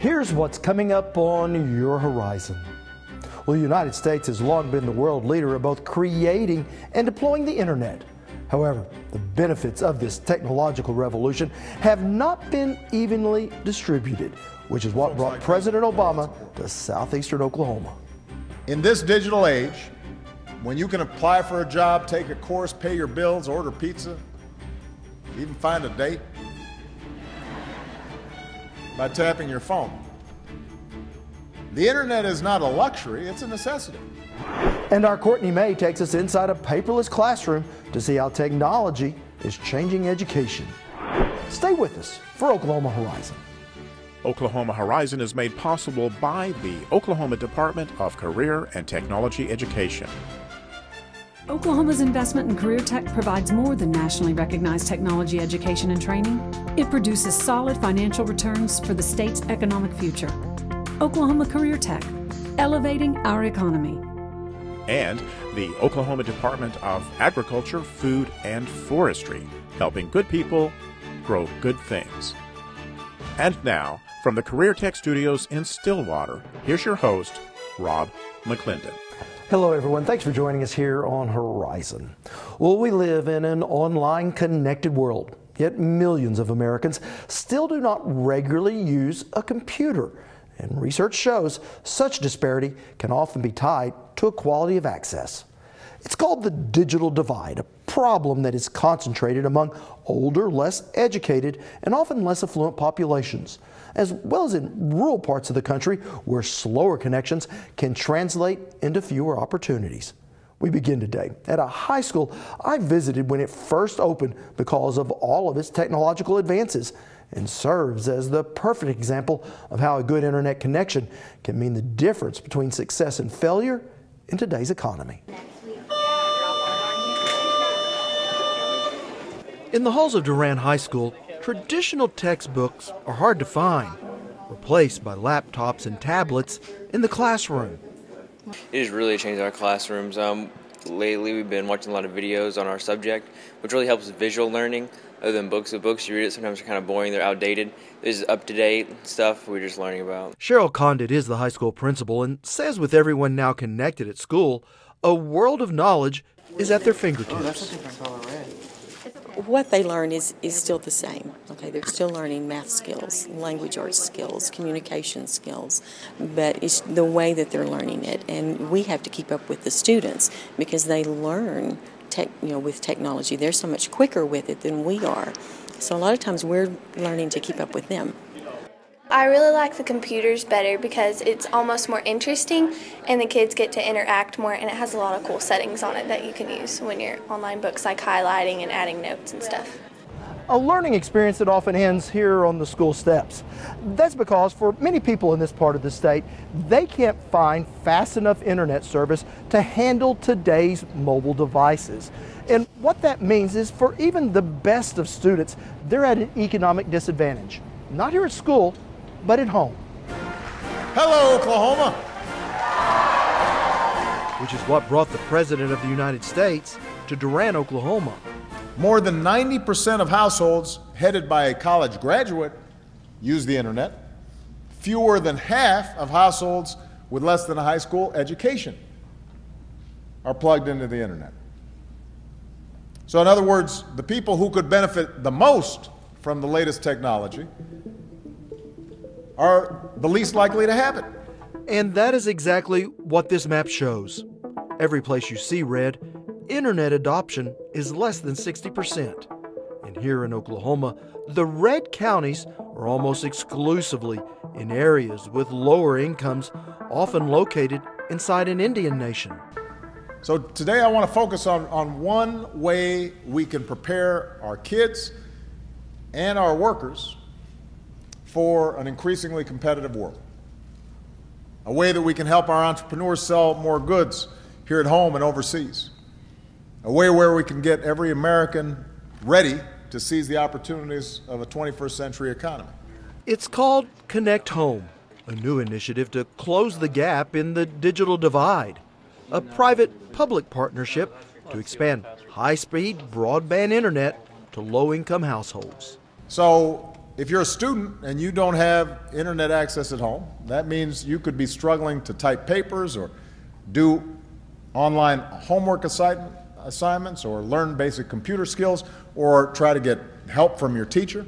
Here's what's coming up on your horizon. Well, the United States has long been the world leader of both creating and deploying the internet. However, the benefits of this technological revolution have not been evenly distributed, which is what brought President Obama to southeastern Oklahoma. In this digital age, when you can apply for a job, take a course, pay your bills, order pizza, even find a date by tapping your phone. The internet is not a luxury, it's a necessity. And our Courtney May takes us inside a paperless classroom to see how technology is changing education. Stay with us for Oklahoma Horizon. Oklahoma Horizon is made possible by the Oklahoma Department of Career and Technology Education. Oklahoma's investment in career tech provides more than nationally recognized technology education and training. It produces solid financial returns for the state's economic future. Oklahoma Career Tech, elevating our economy. And the Oklahoma Department of Agriculture, Food, and Forestry, helping good people grow good things. And now, from the Career Tech Studios in Stillwater, here's your host, Rob McClendon. Hello, everyone. Thanks for joining us here on Horizon. Well, we live in an online connected world, yet millions of Americans still do not regularly use a computer. And research shows such disparity can often be tied to equality of access. It's called the digital divide, a problem that is concentrated among older, less educated, and often less affluent populations, as well as in rural parts of the country where slower connections can translate into fewer opportunities. We begin today at a high school I visited when it first opened because of all of its technological advances, and serves as the perfect example of how a good internet connection can mean the difference between success and failure in today's economy. In the halls of Durant High School, traditional textbooks are hard to find, replaced by laptops and tablets in the classroom. It has really changed our classrooms. Lately we've been watching a lot of videos on our subject, which really helps with visual learning. Other than books, the books you read it sometimes are kind of boring, they're outdated. This is up-to-date stuff we're just learning about. Cheryl Condit is the high school principal and says with everyone now connected at school, a world of knowledge is at their fingertips. Oh, that's a different color red. What they learn is still the same. Okay, they're still learning math skills, language arts skills, communication skills, but it's the way that they're learning it, and we have to keep up with the students because they learn with technology. They're so much quicker with it than we are. So a lot of times we're learning to keep up with them. I really like the computers better because it's almost more interesting and the kids get to interact more, and it has a lot of cool settings on it that you can use when you're online books, like highlighting and adding notes and stuff. A learning experience that often ends here on the school steps. That's because for many people in this part of the state, they can't find fast enough internet service to handle today's mobile devices. And what that means is for even the best of students, they're at an economic disadvantage. Not here at school, but at home. Hello, Oklahoma! Which is what brought the President of the United States to Durant, Oklahoma. More than 90% of households headed by a college graduate use the internet. Fewer than half of households with less than a high school education are plugged into the internet. So in other words, the people who could benefit the most from the latest technology are the least likely to have it. And that is exactly what this map shows. Every place you see red, internet adoption is less than 60%. And here in Oklahoma, the red counties are almost exclusively in areas with lower incomes, often located inside an Indian nation. So today I want to focus on one way we can prepare our kids and our workers for an increasingly competitive world. A way that we can help our entrepreneurs sell more goods here at home and overseas. A way where we can get every American ready to seize the opportunities of a 21st century economy. It's called Connect Home, a new initiative to close the gap in the digital divide, a private-public partnership to expand high-speed broadband internet to low-income households. So if you're a student and you don't have internet access at home, that means you could be struggling to type papers or do online homework assignments or learn basic computer skills or try to get help from your teacher.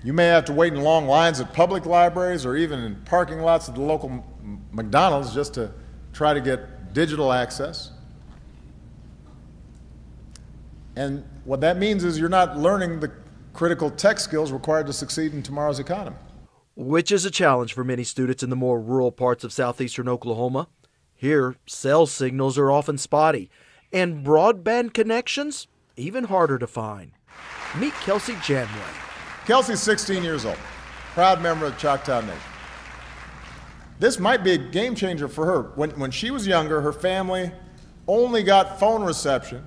You may have to wait in long lines at public libraries or even in parking lots at the local McDonald's just to try to get digital access. And what that means is you're not learning the critical tech skills required to succeed in tomorrow's economy. Which is a challenge for many students in the more rural parts of southeastern Oklahoma. Here, cell signals are often spotty, and broadband connections even harder to find. Meet Kelsey Janway. Kelsey's 16 years old, proud member of the Choctaw Nation. This might be a game changer for her. When she was younger, her family only got phone reception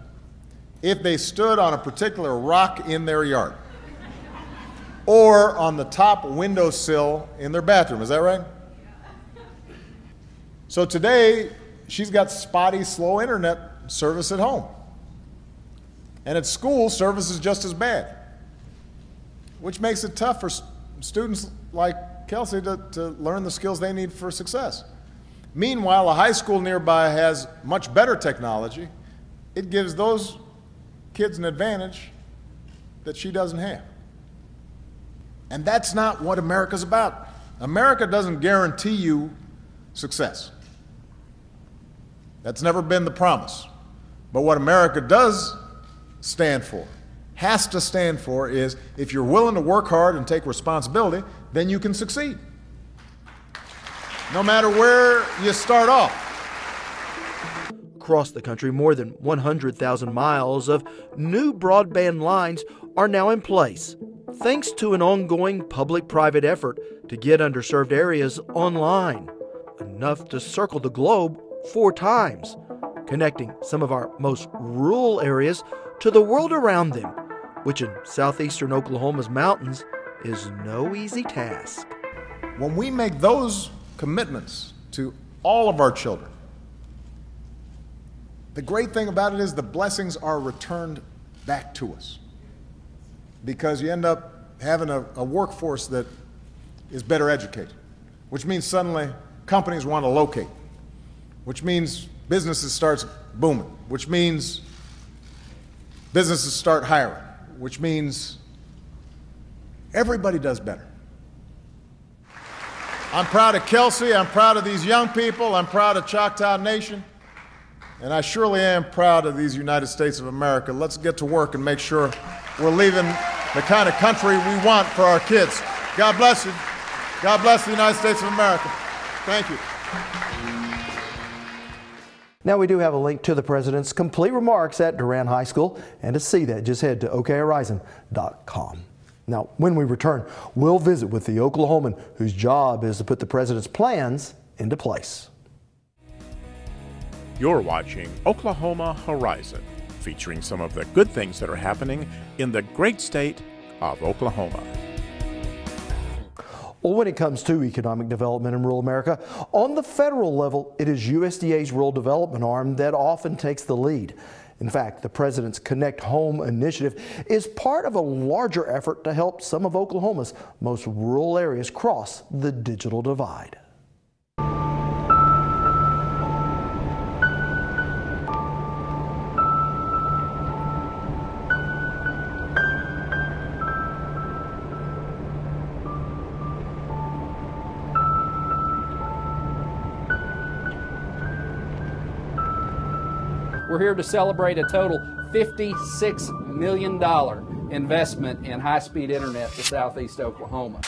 if they stood on a particular rock in their yard or on the top windowsill in their bathroom. Is that right? So today, she's got spotty, slow internet service at home. And at school, service is just as bad, which makes it tough for students like Kelsey to learn the skills they need for success. Meanwhile, a high school nearby has much better technology. It gives those kids an advantage that she doesn't have. And that's not what America's about. America doesn't guarantee you success. That's never been the promise. But what America does stand for, has to stand for, is if you're willing to work hard and take responsibility, then you can succeed. No matter where you start off. Across the country, more than 100,000 miles of new broadband lines are now in place, thanks to an ongoing public-private effort to get underserved areas online, enough to circle the globe 4 times, connecting some of our most rural areas to the world around them, which in southeastern Oklahoma's mountains is no easy task. When we make those commitments to all of our children, the great thing about it is the blessings are returned back to us, because you end up having a workforce that is better educated, which means suddenly companies want to locate, which means businesses start booming, which means businesses start hiring, which means everybody does better. I'm proud of Kelsey, I'm proud of these young people, I'm proud of Choctaw Nation, and I surely am proud of these United States of America. Let's get to work and make sure we're leaving the kind of country we want for our kids. God bless you. God bless the United States of America. Thank you. Now we do have a link to the President's complete remarks at Durant High School, and to see that, just head to okhorizon.com. Now, when we return, we'll visit with the Oklahoman whose job is to put the President's plans into place. You're watching Oklahoma Horizon, featuring some of the good things that are happening in the great state of Oklahoma. Well, when it comes to economic development in rural America, on the federal level, it is USDA's rural development arm that often takes the lead. In fact, the President's Connect Home initiative is part of a larger effort to help some of Oklahoma's most rural areas cross the digital divide. We're here to celebrate a total $56 million investment in high-speed internet to southeast Oklahoma.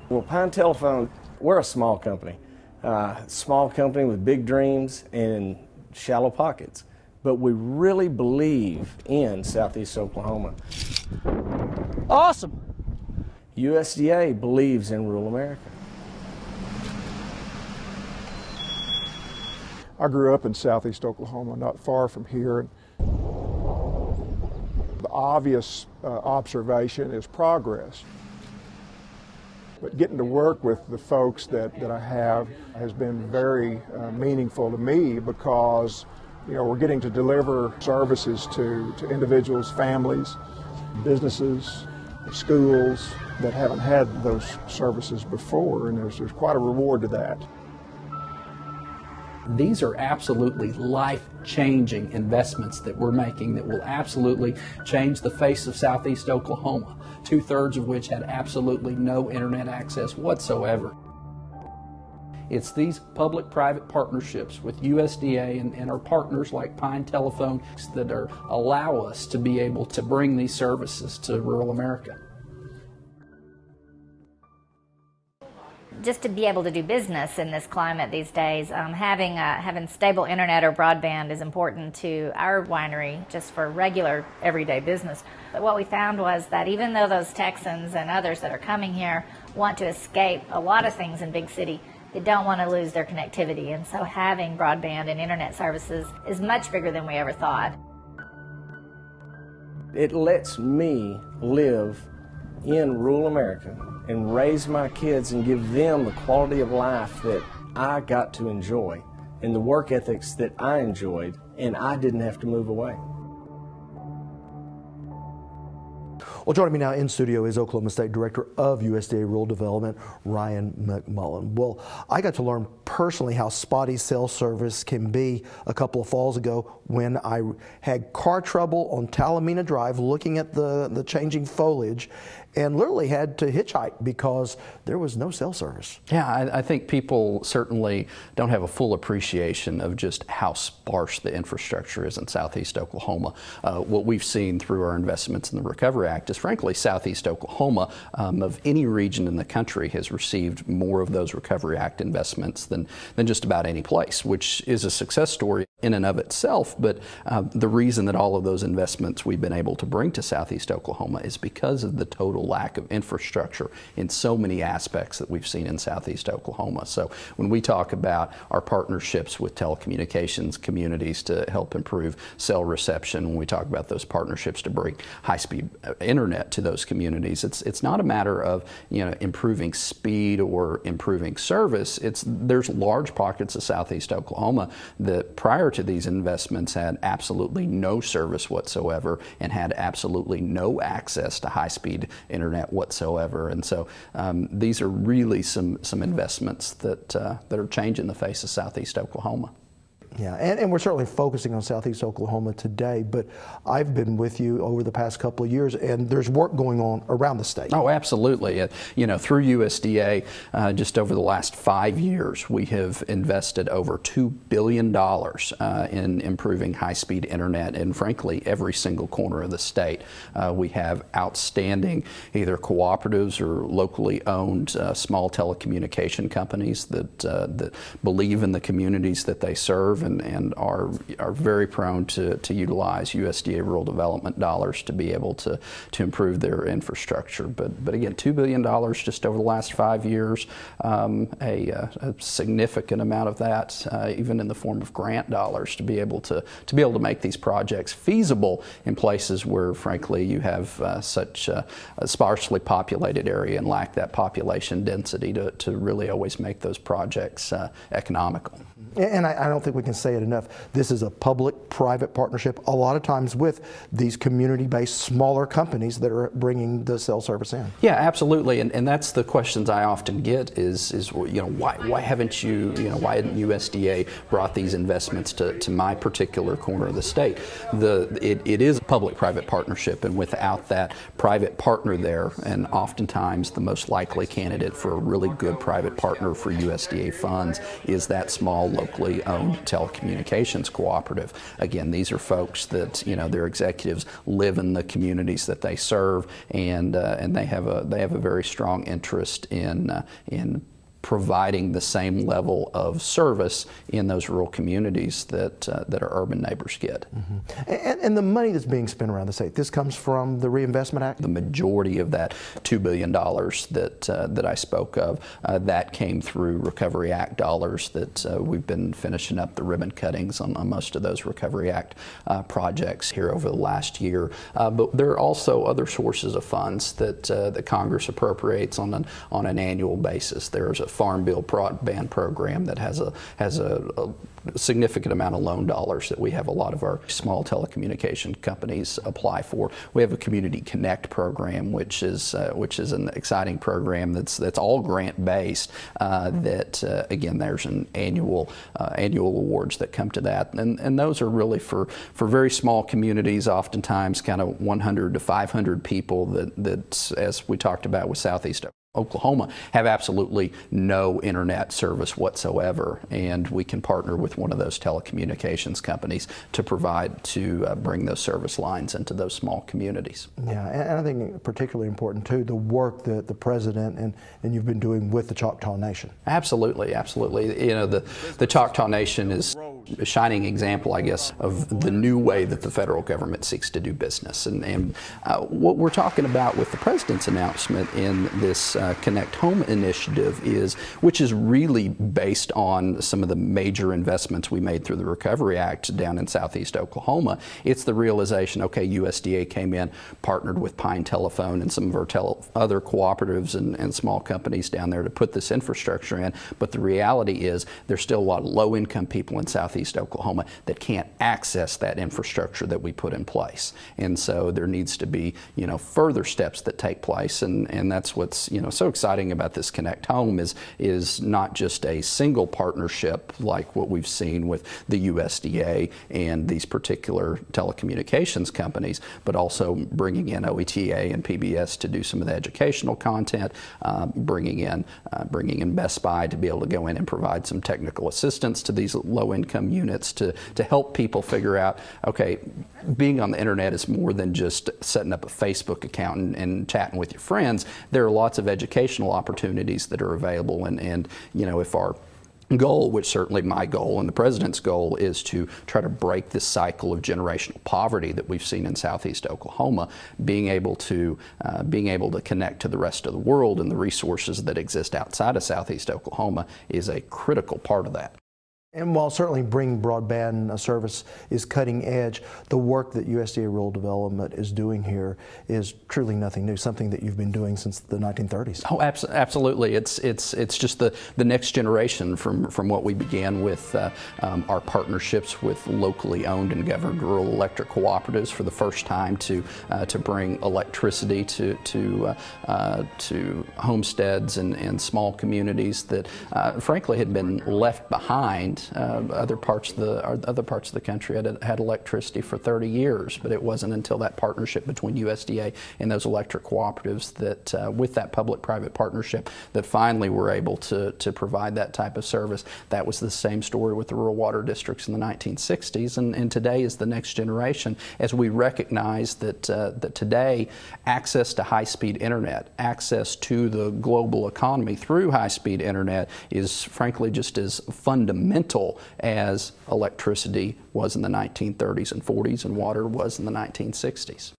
Well, Pine Telephone, we're a small company with big dreams and shallow pockets, but we really believe in southeast Oklahoma. Awesome. USDA believes in rural America. I grew up in southeast Oklahoma, not far from here. The obvious observation is progress. But getting to work with the folks that I have has been very meaningful to me, because we're getting to deliver services to individuals, families, businesses, schools that haven't had those services before, and there's quite a reward to that. These are absolutely life-changing investments that we're making that will absolutely change the face of Southeast Oklahoma, 2/3 of which had absolutely no internet access whatsoever. It's these public-private partnerships with USDA and our partners like Pine Telephone that allow us to be able to bring these services to rural America. Just to be able to do business in this climate these days, having stable internet or broadband is important to our winery just for regular everyday business. But what we found was that even though those Texans and others that are coming here want to escape a lot of things in big city, they don't want to lose their connectivity, and so having broadband and internet services is much bigger than we ever thought. It lets me live in rural America and raise my kids and give them the quality of life that I got to enjoy and the work ethics that I enjoyed, and I didn't have to move away. Well, joining me now in studio is Oklahoma State Director of USDA Rural Development, Ryan McMullen. Well, I got to learn personally how spotty cell service can be a couple of falls ago when I had car trouble on Talamina Drive looking at the changing foliage, and literally had to hitchhike because there was no cell service. Yeah, I think people certainly don't have a full appreciation of just how sparse the infrastructure is in Southeast Oklahoma. What we've seen through our investments in the Recovery Act is, frankly, Southeast Oklahoma, of any region in the country, has received more of those Recovery Act investments than just about any place, which is a success story in and of itself. But the reason that all of those investments we've been able to bring to Southeast Oklahoma is because of the total lack of infrastructure in so many aspects that we've seen in Southeast Oklahoma. So when we talk about our partnerships with telecommunications communities to help improve cell reception, when we talk about those partnerships to bring high-speed internet to those communities, it's not a matter of improving speed or improving service. There's large pockets of Southeast Oklahoma that prior to these investments had absolutely no service whatsoever and had absolutely no access to high-speed internet whatsoever. And so these are really some investments that are changing the face of Southeast Oklahoma. Yeah, and we're certainly focusing on Southeast Oklahoma today, but I've been with you over the past couple of years, and there's work going on around the state. Oh, absolutely. Through USDA, just over the last 5 years, we have invested over $2 billion in improving high-speed internet in, frankly, every single corner of the state. We have outstanding either cooperatives or locally owned small telecommunication companies that believe in the communities that they serve and are very prone to utilize USDA rural development dollars to be able to improve their infrastructure. But again, $2 billion just over the last 5 years, a significant amount of that, even in the form of grant dollars, to be able to make these projects feasible in places where, frankly, you have such a sparsely populated area and lack that population density to really always make those projects economical. And I don't think we can say it enough. This is a public-private partnership, a lot of times with these community-based smaller companies that are bringing the cell service in. Yeah, absolutely. And that's the questions I often get is why haven't you, why hadn't USDA brought these investments to my particular corner of the state? It is a public-private partnership, and without that private partner there, and oftentimes the most likely candidate for a really good private partner for USDA funds is that small locally owned telecommunications cooperative. Again, these are folks that their executives live in the communities that they serve, and they have a very strong interest in providing the same level of service in those rural communities that our urban neighbors get. And the money that's being spent around the state, this comes from the Reinvestment Act? The majority of that $2 billion that I spoke of, that came through Recovery Act dollars that we've been finishing up the ribbon cuttings on most of those Recovery Act projects here over the last year. But there are also other sources of funds that the Congress appropriates on an annual basis. There's a Farm Bill broadband program that has a significant amount of loan dollars that we have a lot of our small telecommunication companies apply for. We have a Community Connect program, which is an exciting program that's all grant based. Again, there's an annual awards that come to that, and those are really for very small communities, oftentimes kind of 100 to 500 people that as we talked about with Southeast Oklahoma, have absolutely no internet service whatsoever, and we can partner with one of those telecommunications companies to bring those service lines into those small communities. Yeah, and I think particularly important too, the work that the President and you've been doing with the Choctaw Nation. Absolutely, absolutely. You know, the Choctaw Nation is a shining example, I guess, of the new way that the federal government seeks to do business. And what we're talking about with the President's announcement in this Connect Home initiative which is really based on some of the major investments we made through the Recovery Act down in Southeast Oklahoma. It's the realization, okay, USDA came in, partnered with Pine Telephone and some of our other cooperatives and small companies down there to put this infrastructure in, but the reality is there's still a lot of low-income people in Southeast Oklahoma that can't access that infrastructure that we put in place. And so there needs to be, further steps that take place, and that's what's, so exciting about this Connect Home is not just a single partnership like what we've seen with the USDA and these particular telecommunications companies, but also bringing in OETA and PBS to do some of the educational content, bringing in Best Buy to be able to go in and provide some technical assistance to these low-income units to help people figure out, okay, being on the internet is more than just setting up a Facebook account and chatting with your friends. There are lots of educational opportunities that are available, and if our goal, which certainly my goal and the President's goal, is to try to break this cycle of generational poverty that we've seen in Southeast Oklahoma, being able to connect to the rest of the world and the resources that exist outside of Southeast Oklahoma is a critical part of that. And while certainly bringing broadband service is cutting edge, the work that USDA Rural Development is doing here is truly nothing new, something that you've been doing since the 1930s. Oh, absolutely. It's just the next generation from what we began with our partnerships with locally owned and governed rural electric cooperatives for the first time to bring electricity to homesteads and small communities that frankly had been left behind. Other parts of the country had electricity for 30 years, but it wasn't until that partnership between USDA and those electric cooperatives that, with that public-private partnership, that finally we're able to provide that type of service. That was the same story with the rural water districts in the 1960s, and today is the next generation as we recognize that today access to high-speed internet, access to the global economy through high-speed internet is frankly just as fundamental as electricity was in the 1930s and 40s and water was in the 1960s.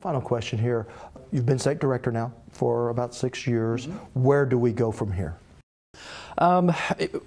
Final question here. You've been state director now for about 6 years. Mm-hmm. Where do we go from here?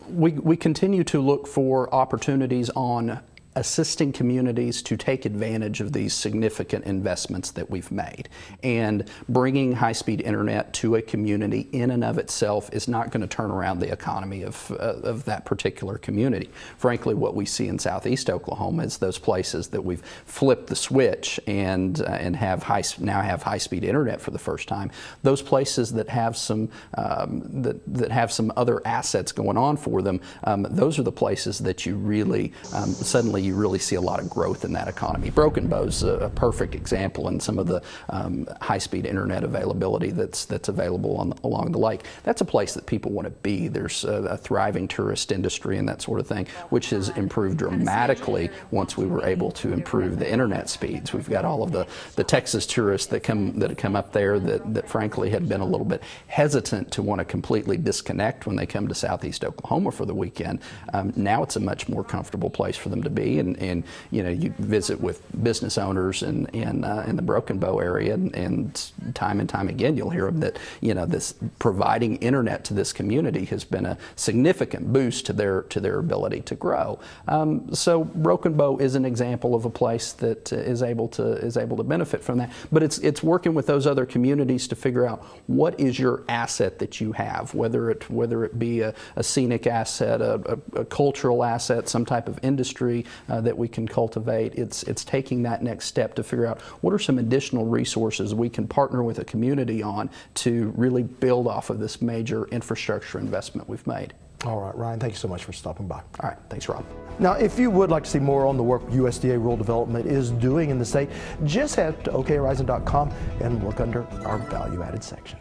We continue to look for opportunities on assisting communities to take advantage of these significant investments that we've made. And bringing high-speed internet to a community in and of itself is not going to turn around the economy of that particular community. Frankly, what we see in Southeast Oklahoma is those places that we've flipped the switch and now have high-speed internet for the first time. Those places that have some that have some other assets going on for them, those are the places that you really suddenly certainly you really see a lot of growth in that economy. Broken Bow's a perfect example in some of the high-speed internet availability that's available along the lake. That's a place that people want to be. There's a thriving tourist industry and that sort of thing, which has improved dramatically once we were able to improve the internet speeds. We've got all of the Texas tourists that have come up there that frankly had been a little bit hesitant to want to completely disconnect when they come to Southeast Oklahoma for the weekend. Now it's a much more comfortable place for them to be, and you know, you visit with business owners in the Broken Bow area, and time again you'll hear them that, you know, this providing internet to this community has been a significant boost to their ability to grow. So Broken Bow is an example of a place that is able to benefit from that. But it's working with those other communities to figure out what is your asset that you have, whether it be a scenic asset, a cultural asset, some type of industry that we can cultivate. It's taking that next step to figure out what are some additional resources we can partner with a community on to really build off of this major infrastructure investment we've made. All right, Ryan, thank you so much for stopping by. All right, thanks, Rob. Now, if you would like to see more on the work USDA Rural Development is doing in the state, just head to okhorizon.com and look under our value-added section.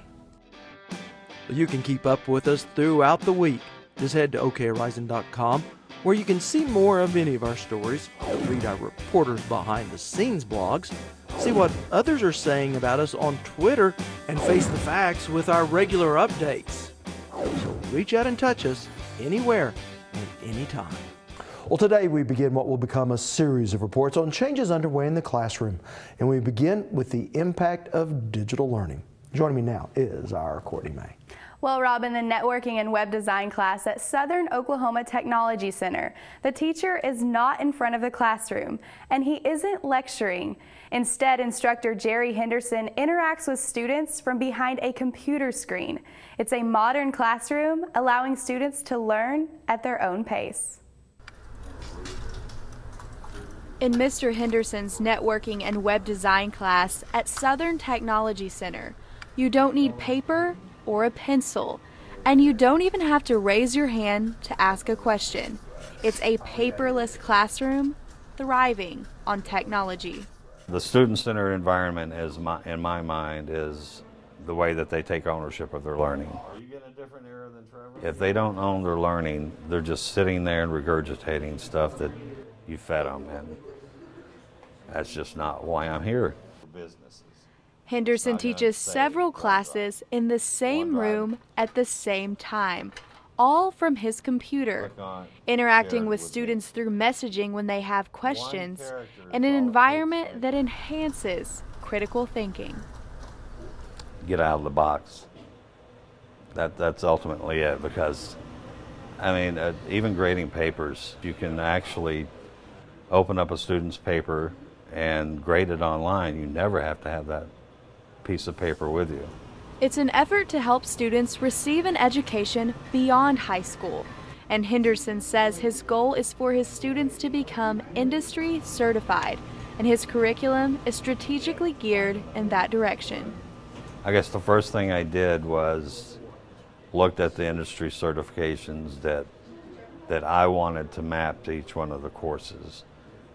You can keep up with us throughout the week. Just head to okhorizon.com, where you can see more of any of our stories, read our reporters behind-the-scenes blogs, see what others are saying about us on Twitter, and face the facts with our regular updates. So reach out and touch us anywhere and anytime. Well, today we begin what will become a series of reports on changes underway in the classroom, and we begin with the impact of digital learning. Joining me now is our Courtney May. Well, Rob, in the networking and web design class at Southern Oklahoma Technology Center, the teacher is not in front of the classroom, and he isn't lecturing. Instead, instructor Jerry Henderson interacts with students from behind a computer screen. It's a modern classroom, allowing students to learn at their own pace. In Mr. Henderson's networking and web design class at Southern Technology Center, you don't need paper or a pencil, and you don't even have to raise your hand to ask a question. It's a paperless classroom thriving on technology. The student-centered environment, in my mind, is the way that they take ownership of their learning. Are you getting a different era than Trevor? If they don't own their learning, they're just sitting there and regurgitating stuff that you fed them, and that's just not why I'm here. Henderson teaches several classes in the same room at the same time, all from his computer, interacting with students through messaging when they have questions, in an environment that enhances critical thinking. Get out of the box. That's ultimately it, because, I mean, even grading papers, you can actually open up a student's paper and grade it online. You never have to have that piece of paper with you. It's an effort to help students receive an education beyond high school, and Henderson says his goal is for his students to become industry certified, and his curriculum is strategically geared in that direction. I guess the first thing I did was looked at the industry certifications that I wanted to map to each one of the courses.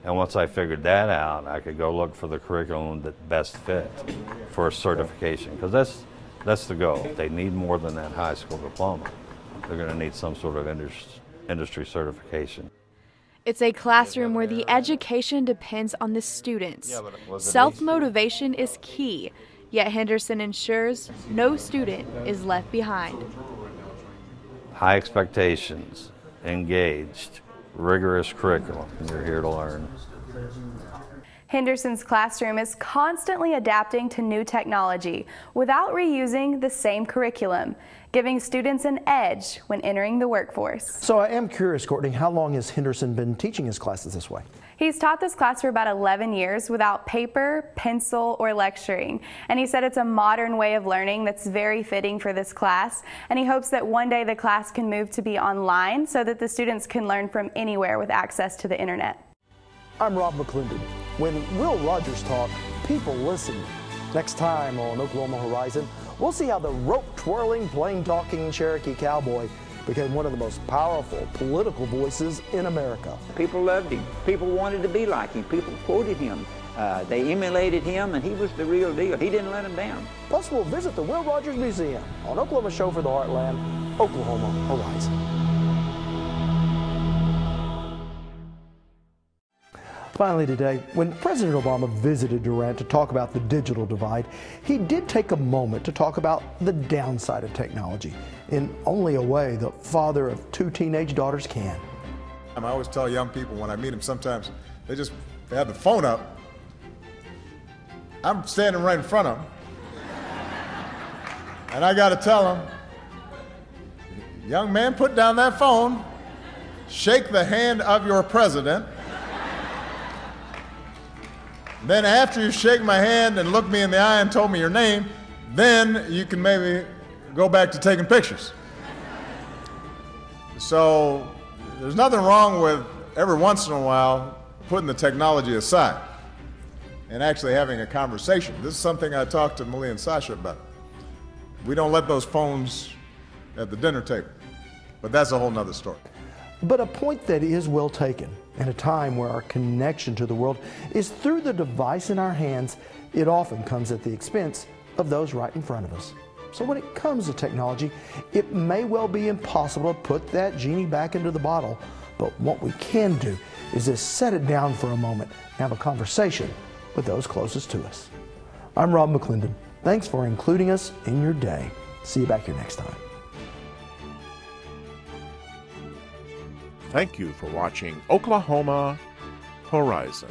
And once I figured that out, I could go look for the curriculum that best fit for a certification, because that's the goal. They need more than that high school diploma. They're going to need some sort of industry certification. It's a classroom where the education depends on the students. Self-motivation is key, yet Henderson ensures no student is left behind. High expectations, engaged, rigorous curriculum. You're here to learn. Henderson's classroom is constantly adapting to new technology without reusing the same curriculum, giving students an edge when entering the workforce. So I am curious, Courtney, how long has Henderson been teaching his classes this way? He's taught this class for about 11 years without paper, pencil, or lecturing. And he said it's a modern way of learning that's very fitting for this class. And he hopes that one day the class can move to be online so that the students can learn from anywhere with access to the internet. I'm Rob McClendon. When Will Rogers talks, people listen. Next time on Oklahoma Horizon, we'll see how the rope-twirling, plane-talking Cherokee cowboy became one of the most powerful political voices in America. People loved him. People wanted to be like him. People quoted him. They emulated him, and he was the real deal. He didn't let them down. Plus, we'll visit the Will Rogers Museum on Oklahoma Show for the Heartland, Oklahoma Horizon. Finally today, when President Obama visited Durant to talk about the digital divide, he did take a moment to talk about the downside of technology in only a way the father of 2 teenage daughters can. I always tell young people when I meet them, sometimes they have the phone up. I'm standing right in front of them. And I got to tell them, young man, put down that phone, shake the hand of your president. Then after you shake my hand and look me in the eye and told me your name, then you can maybe go back to taking pictures. So there's nothing wrong with every once in a while putting the technology aside and actually having a conversation. This is something I talked to Malia and Sasha about. We don't let those phones at the dinner table, but that's a whole nother story. But a point that is well taken. In a time where our connection to the world is through the device in our hands, it often comes at the expense of those right in front of us. So when it comes to technology, it may well be impossible to put that genie back into the bottle. But what we can do is just set it down for a moment and have a conversation with those closest to us. I'm Rob McClendon. Thanks for including us in your day. See you back here next time. Thank you for watching Oklahoma Horizon.